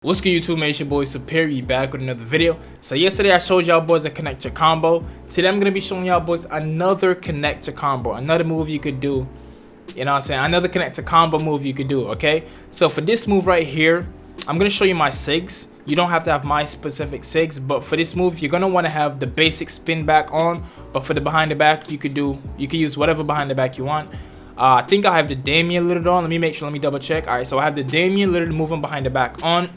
What's good, YouTube, man? It's your boy Superior back with another video. So yesterday I showed y'all boys a connector combo. Today I'm gonna be showing y'all boys another connector combo, another move you could do. You know what I'm saying? Another connector combo move you could do. Okay, so for this move right here, I'm gonna show you my sigs. You don't have to have my specific sigs, but for this move you're gonna want to have the basic spin back on. But for the behind the back, you could use whatever behind the back you want. I think I have the Damian Lillard on. Let me make sure. Let me double check. All right, so I have the Damian Lillard moving behind the back on.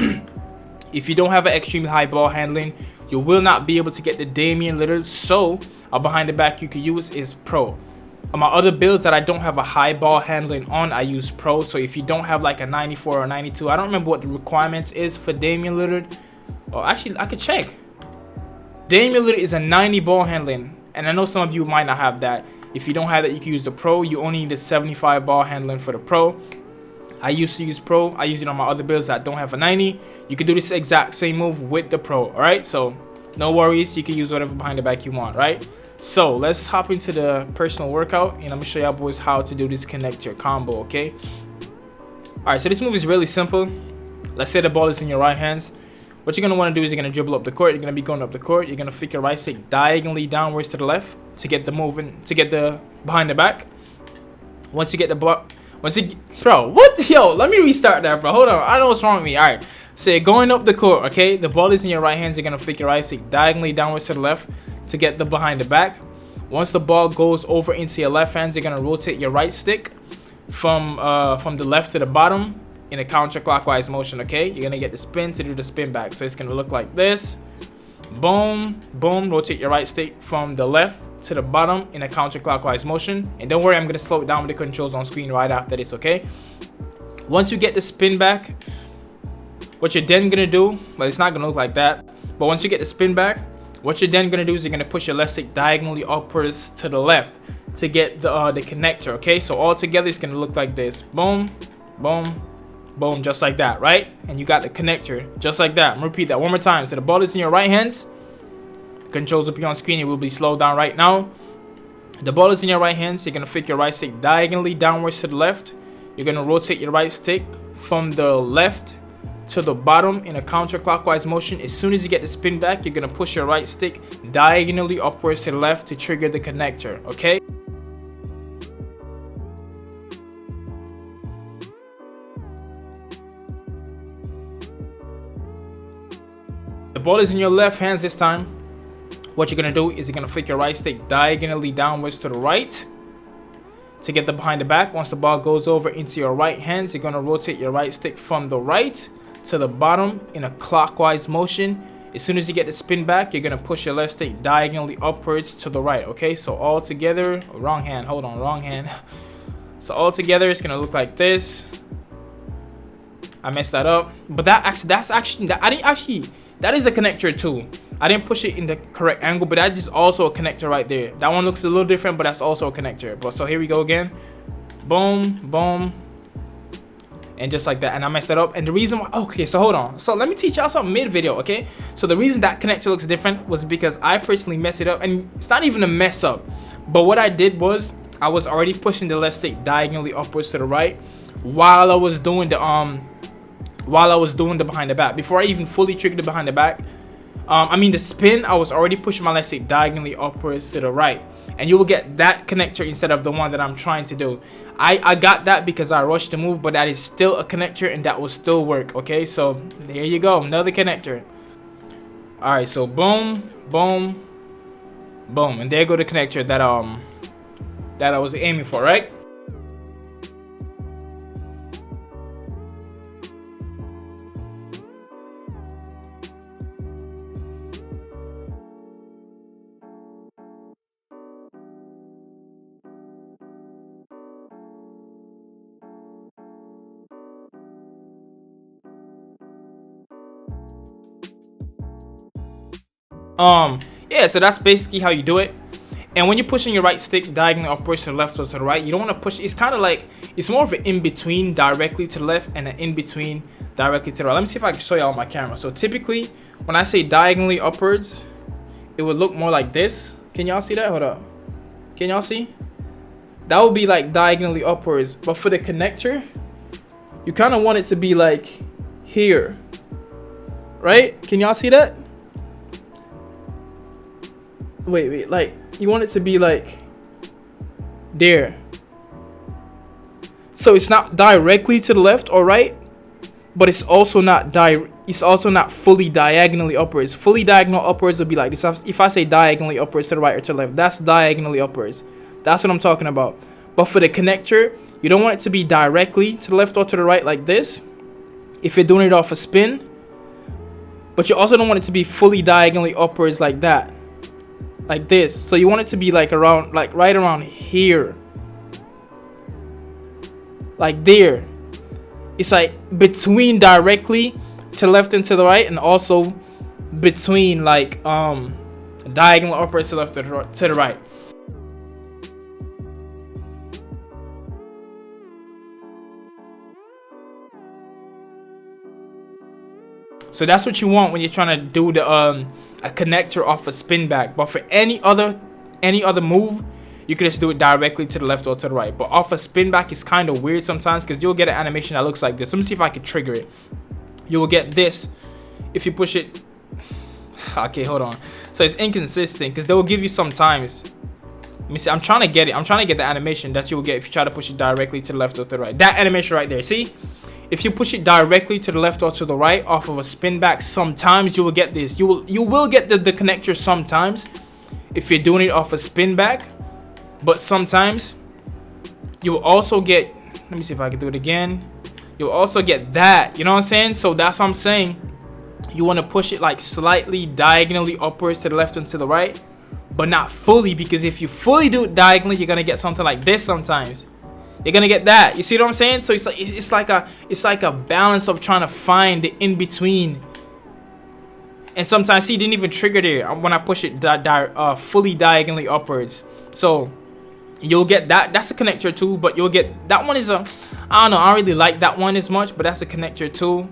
If you don't have an extremely high ball handling, you will not be able to get the Damian Lillard. So a behind the back you could use is Pro. On my other builds that I don't have a high ball handling on, I use Pro. So if you don't have like a 94 or 92, I don't remember what the requirements is for Damian Lillard. Oh, actually, I could check. Damian Lillard is a 90 ball handling, and I know some of you might not have that. If you don't have that, you can use the Pro. You only need a 75 ball handling for the Pro. I used to use Pro. I use it on my other builds that don't have a 90. You can do this exact same move with the Pro, all right? So no worries. You can use whatever behind the back you want, right? So let's hop into the personal workout, and I'm gonna show y'all boys how to do this connector combo, okay? All right, so this move is really simple. Let's say the ball is in your right hands. What you're gonna want to do is you're gonna dribble up the court. You're gonna be going up the court. You're gonna flick your right stick diagonally downwards to the left to get the moving, to get the behind the back. Once you get the ball, bro, what? Yo, let me restart that, bro. Hold on, I know what's wrong with me. All right, so you're going up the court, okay? The ball is in your right hands. You're gonna flick your right stick diagonally downwards to the left to get the behind the back. Once the ball goes over into your left hands, you're gonna rotate your right stick from the left to the bottom in a counterclockwise motion, okay? You're gonna get the spin to do the spin back. So it's gonna look like this. Boom, boom. Rotate your right stick from the left to the bottom in a counterclockwise motion. And don't worry, I'm gonna slow it down with the controls on screen right after this, okay? Once you get the spin back, what you're then gonna do, well, it's not gonna look like that, but once you get the spin back, what you're then gonna do is you're gonna push your left stick diagonally upwards to the left to get the connector, okay? So all together it's gonna look like this. Boom, boom, boom, just like that, right? And you got the connector just like that. I'm gonna repeat that one more time. So the ball is in your right hands. Controls will be on screen. It will be slowed down right now. The ball is in your right hands. You're gonna flick your right stick diagonally downwards to the left. You're gonna rotate your right stick from the left to the bottom in a counterclockwise motion. As soon as you get the spin back, you're gonna push your right stick diagonally upwards to the left to trigger the connector, okay? The ball is in your left hands this time. What you're gonna do is you're gonna flick your right stick diagonally downwards to the right to get the behind the back. Once the ball goes over into your right hands, you're gonna rotate your right stick from the right to the bottom in a clockwise motion. As soon as you get the spin back, you're gonna push your left stick diagonally upwards to the right, okay? So all together, wrong hand, hold on, wrong hand. So all together, it's gonna look like this. I messed that up, but that is a connector too. I didn't push it in the correct angle, but that is also a connector right there. That one looks a little different, but that's also a connector. But so here we go again. Boom, boom, and just like that. And I messed that up. And the reason why, okay, so hold on. So let me teach y'all something mid-video, okay? So the reason that connector looks different was because I personally messed it up, and it's not even a mess up. But what I did was I was already pushing the left stick diagonally upwards to the right while I was doing the behind the back. Before I even fully triggered the behind the back, the spin, I was already pushing my left stick diagonally upwards to the right, and you will get that connector instead of the one that I'm trying to do. I got that because I rushed the move, but that is still a connector and that will still work, okay? So there you go, another connector. All right, so boom, boom, boom, and there go the connector that I was aiming for, right? Yeah, so that's basically how you do it. And when you're pushing your right stick diagonally upwards to the left or to the right, you don't want to push. It's kind of like, it's more of an in-between directly to the left and an in-between directly to the right. Let me see if I can show you on my camera. So typically when I say diagonally upwards, it would look more like this. Can y'all see that? Hold up, can y'all see? That would be like diagonally upwards. But for the connector, you kind of want it to be like here. right? Can y'all see that? Wait, like you want it to be like there. So it's not directly to the left or right, but it's also not fully diagonally upwards. Fully diagonal upwards would be like this. If I say diagonally upwards to the right or to the left, that's diagonally upwards. That's what I'm talking about. But for the connector, you don't want it to be directly to the left or to the right like this if you're doing it off a spin. But you also don't want it to be fully diagonally upwards like that, like this. So you want it to be like around, like right around here, like there. It's like between directly to the left and to the right, and also between like diagonal upwards to the left to the right. So that's what you want when you're trying to do the a connector off a spin back. But for any other move, you can just do it directly to the left or to the right. But off a spin back is kind of weird sometimes, because you'll get an animation that looks like this. Let me see if I can trigger it. You will get this if you push it. Okay, hold on. So it's inconsistent because they will give you sometimes. Let me see. I'm trying to get it. I'm trying to get the animation that you will get if you try to push it directly to the left or to the right. That animation right there. See? If you push it directly to the left or to the right off of a spin back, sometimes you will get this. You will get the connector sometimes if you're doing it off a spin back. But sometimes you will also get, let me see if I can do it again. You'll also get that, you know what I'm saying? So that's what I'm saying. You want to push it like slightly diagonally upwards to the left and to the right, but not fully, because if you fully do it diagonally, you're going to get something like this sometimes. You're gonna get that. You see what I'm saying? So it's like a balance of trying to find the in between. And sometimes, see, it didn't even trigger there when I push it fully diagonally upwards. So you'll get that. That's a connector too. But you'll get that one is a, I don't know. I don't really like that one as much, but that's a connector too.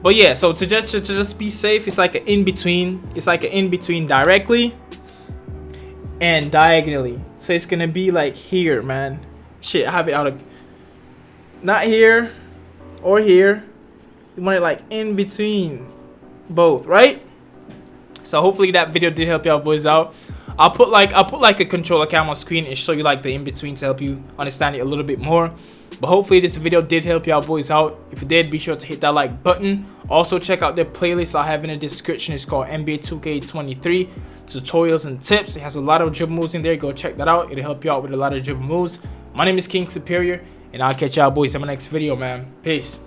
But yeah, so to just be safe, it's like an in between. It's like an in between directly and diagonally. So it's gonna be like here, man. Shit, I have it out of, not here or here. You want it like in between both, right? So hopefully that video did help y'all boys out. I'll put like a controller cam on screen and show you like the in between to help you understand it a little bit more. But hopefully this video did help y'all boys out. If it did, be sure to hit that like button. Also check out their playlist I have in the description. It's called NBA 2K23 tutorials and tips. It has a lot of dribble moves in there. Go check that out. It'll help you out with a lot of dribble moves. My name is KingSuperior, and I'll catch y'all boys in my next video, man. Peace.